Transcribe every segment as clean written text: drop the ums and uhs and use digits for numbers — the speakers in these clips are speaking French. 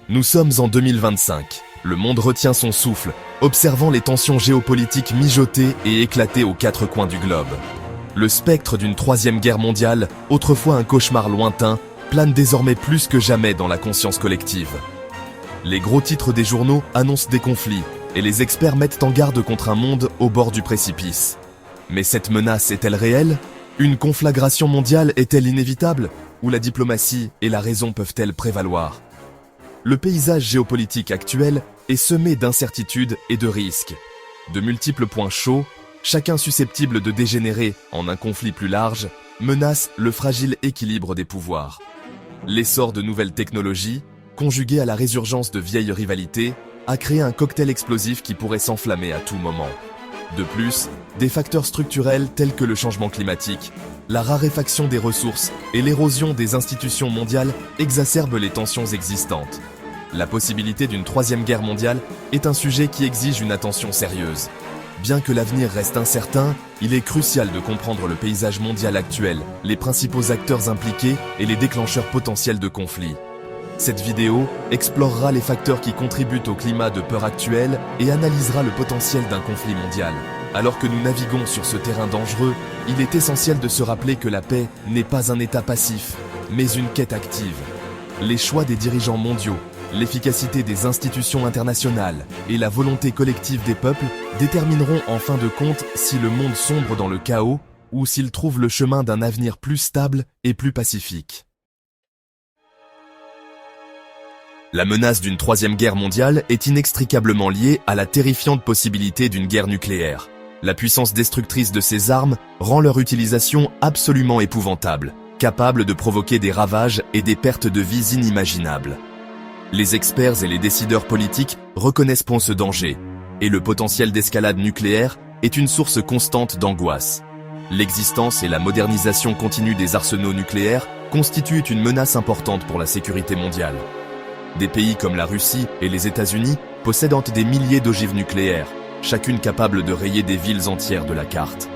Nous sommes en 2025. Le monde retient son souffle, observant les tensions géopolitiques mijotées et éclatées aux quatre coins du globe. Le spectre d'une troisième guerre mondiale, autrefois un cauchemar lointain, plane désormais plus que jamais dans la conscience collective. Les gros titres des journaux annoncent des conflits, et les experts mettent en garde contre un monde au bord du précipice. Mais cette menace est-elle réelle? Une conflagration mondiale est-elle inévitable? Ou la diplomatie et la raison peuvent-elles prévaloir? Le paysage géopolitique actuel est semé d'incertitudes et de risques. De multiples points chauds, chacun susceptible de dégénérer en un conflit plus large, menacent le fragile équilibre des pouvoirs. L'essor de nouvelles technologies, conjugué à la résurgence de vieilles rivalités, a créé un cocktail explosif qui pourrait s'enflammer à tout moment. De plus, des facteurs structurels tels que le changement climatique, la raréfaction des ressources et l'érosion des institutions mondiales exacerbent les tensions existantes. La possibilité d'une troisième guerre mondiale est un sujet qui exige une attention sérieuse. Bien que l'avenir reste incertain, il est crucial de comprendre le paysage mondial actuel, les principaux acteurs impliqués et les déclencheurs potentiels de conflits. Cette vidéo explorera les facteurs qui contribuent au climat de peur actuel et analysera le potentiel d'un conflit mondial. Alors que nous naviguons sur ce terrain dangereux, il est essentiel de se rappeler que la paix n'est pas un état passif, mais une quête active. Les choix des dirigeants mondiaux, l'efficacité des institutions internationales et la volonté collective des peuples détermineront en fin de compte si le monde sombre dans le chaos ou s'il trouve le chemin d'un avenir plus stable et plus pacifique. La menace d'une troisième guerre mondiale est inextricablement liée à la terrifiante possibilité d'une guerre nucléaire. La puissance destructrice de ces armes rend leur utilisation absolument épouvantable, capable de provoquer des ravages et des pertes de vies inimaginables. Les experts et les décideurs politiques reconnaissent ce danger, et le potentiel d'escalade nucléaire est une source constante d'angoisse. L'existence et la modernisation continue des arsenaux nucléaires constituent une menace importante pour la sécurité mondiale. Des pays comme la Russie et les États-Unis possèdent des milliers d'ogives nucléaires, chacune capable de rayer des villes entières de la carte.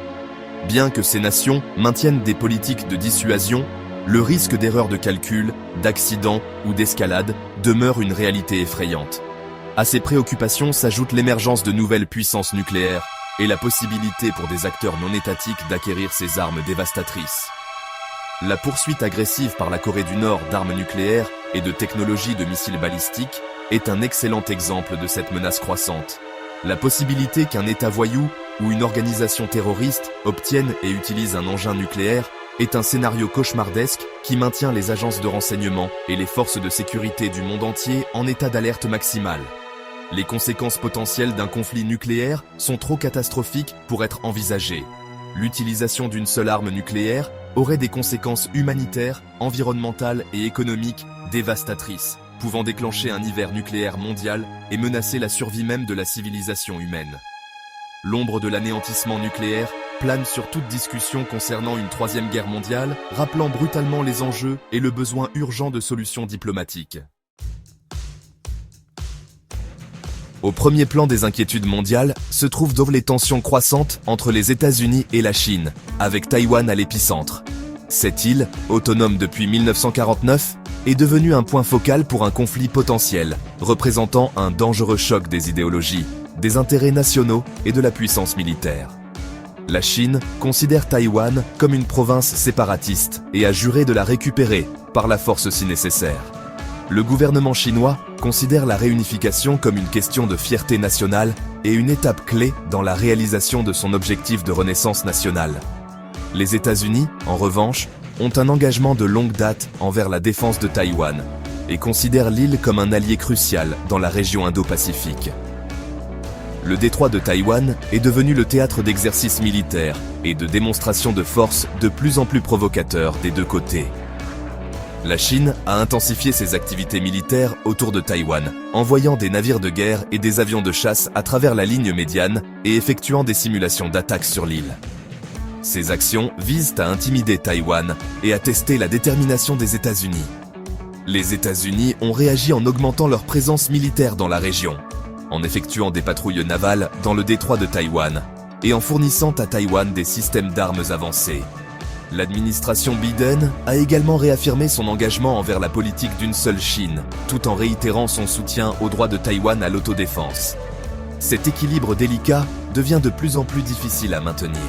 Bien que ces nations maintiennent des politiques de dissuasion, le risque d'erreurs de calcul, d'accidents ou d'escalade demeure une réalité effrayante. À ces préoccupations s'ajoute l'émergence de nouvelles puissances nucléaires et la possibilité pour des acteurs non étatiques d'acquérir ces armes dévastatrices. La poursuite agressive par la Corée du Nord d'armes nucléaires et de technologies de missiles balistiques est un excellent exemple de cette menace croissante. La possibilité qu'un État voyou ou une organisation terroriste obtienne et utilise un engin nucléaire est un scénario cauchemardesque qui maintient les agences de renseignement et les forces de sécurité du monde entier en état d'alerte maximale. Les conséquences potentielles d'un conflit nucléaire sont trop catastrophiques pour être envisagées. L'utilisation d'une seule arme nucléaire aurait des conséquences humanitaires, environnementales et économiques dévastatrices, pouvant déclencher un hiver nucléaire mondial et menacer la survie même de la civilisation humaine. L'ombre de l'anéantissement nucléaire plane sur toute discussion concernant une troisième guerre mondiale, rappelant brutalement les enjeux et le besoin urgent de solutions diplomatiques. Au premier plan des inquiétudes mondiales se trouvent donc les tensions croissantes entre les États-Unis et la Chine, avec Taïwan à l'épicentre. Cette île, autonome depuis 1949, est devenue un point focal pour un conflit potentiel, représentant un dangereux choc des idéologies, des intérêts nationaux et de la puissance militaire. La Chine considère Taïwan comme une province séparatiste et a juré de la récupérer par la force si nécessaire. Le gouvernement chinois considère la réunification comme une question de fierté nationale et une étape clé dans la réalisation de son objectif de renaissance nationale. Les États-Unis, en revanche, ont un engagement de longue date envers la défense de Taïwan et considèrent l'île comme un allié crucial dans la région Indo-Pacifique. Le détroit de Taïwan est devenu le théâtre d'exercices militaires et de démonstrations de force de plus en plus provocateurs des deux côtés. La Chine a intensifié ses activités militaires autour de Taïwan, envoyant des navires de guerre et des avions de chasse à travers la ligne médiane et effectuant des simulations d'attaques sur l'île. Ces actions visent à intimider Taïwan et à tester la détermination des États-Unis. Les États-Unis ont réagi en augmentant leur présence militaire dans la région, en effectuant des patrouilles navales dans le détroit de Taïwan et en fournissant à Taïwan des systèmes d'armes avancés. L'administration Biden a également réaffirmé son engagement envers la politique d'une seule Chine, tout en réitérant son soutien au droit de Taïwan à l'autodéfense. Cet équilibre délicat devient de plus en plus difficile à maintenir.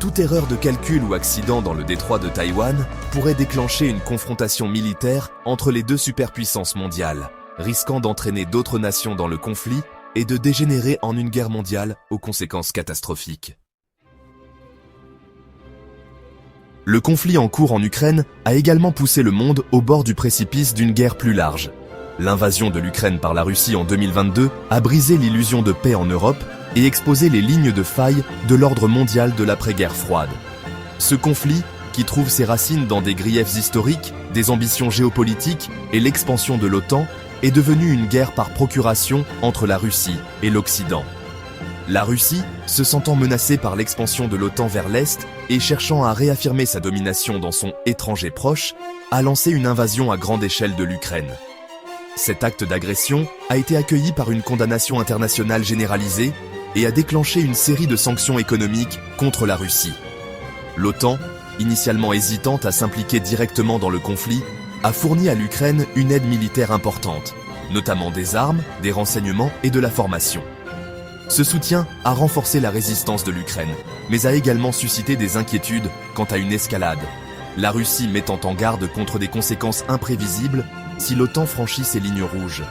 Toute erreur de calcul ou accident dans le détroit de Taïwan pourrait déclencher une confrontation militaire entre les deux superpuissances mondiales, risquant d'entraîner d'autres nations dans le conflit et de dégénérer en une guerre mondiale aux conséquences catastrophiques. Le conflit en cours en Ukraine a également poussé le monde au bord du précipice d'une guerre plus large. L'invasion de l'Ukraine par la Russie en 2022 a brisé l'illusion de paix en Europe et exposé les lignes de faille de l'ordre mondial de l'après-guerre froide. Ce conflit, qui trouve ses racines dans des griefs historiques, des ambitions géopolitiques et l'expansion de l'OTAN, est devenu une guerre par procuration entre la Russie et l'Occident. La Russie, se sentant menacée par l'expansion de l'OTAN vers l'Est et cherchant à réaffirmer sa domination dans son étranger proche, a lancé une invasion à grande échelle de l'Ukraine. Cet acte d'agression a été accueilli par une condamnation internationale généralisée et a déclenché une série de sanctions économiques contre la Russie. L'OTAN, initialement hésitante à s'impliquer directement dans le conflit, a fourni à l'Ukraine une aide militaire importante, notamment des armes, des renseignements et de la formation. Ce soutien a renforcé la résistance de l'Ukraine, mais a également suscité des inquiétudes quant à une escalade, la Russie mettant en garde contre des conséquences imprévisibles si l'OTAN franchit ses lignes rouges.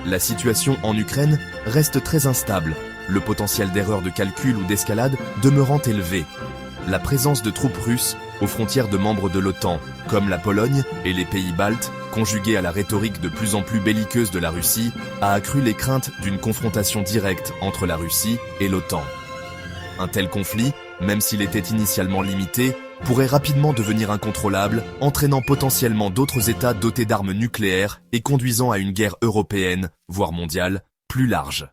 La situation en Ukraine reste très instable, le potentiel d'erreur de calcul ou d'escalade demeurant élevé. La présence de troupes russes aux frontières de membres de l'OTAN, comme la Pologne et les pays baltes, conjuguée à la rhétorique de plus en plus belliqueuse de la Russie, a accru les craintes d'une confrontation directe entre la Russie et l'OTAN. Un tel conflit, même s'il était initialement limité, pourrait rapidement devenir incontrôlable, entraînant potentiellement d'autres États dotés d'armes nucléaires et conduisant à une guerre européenne, voire mondiale, plus large.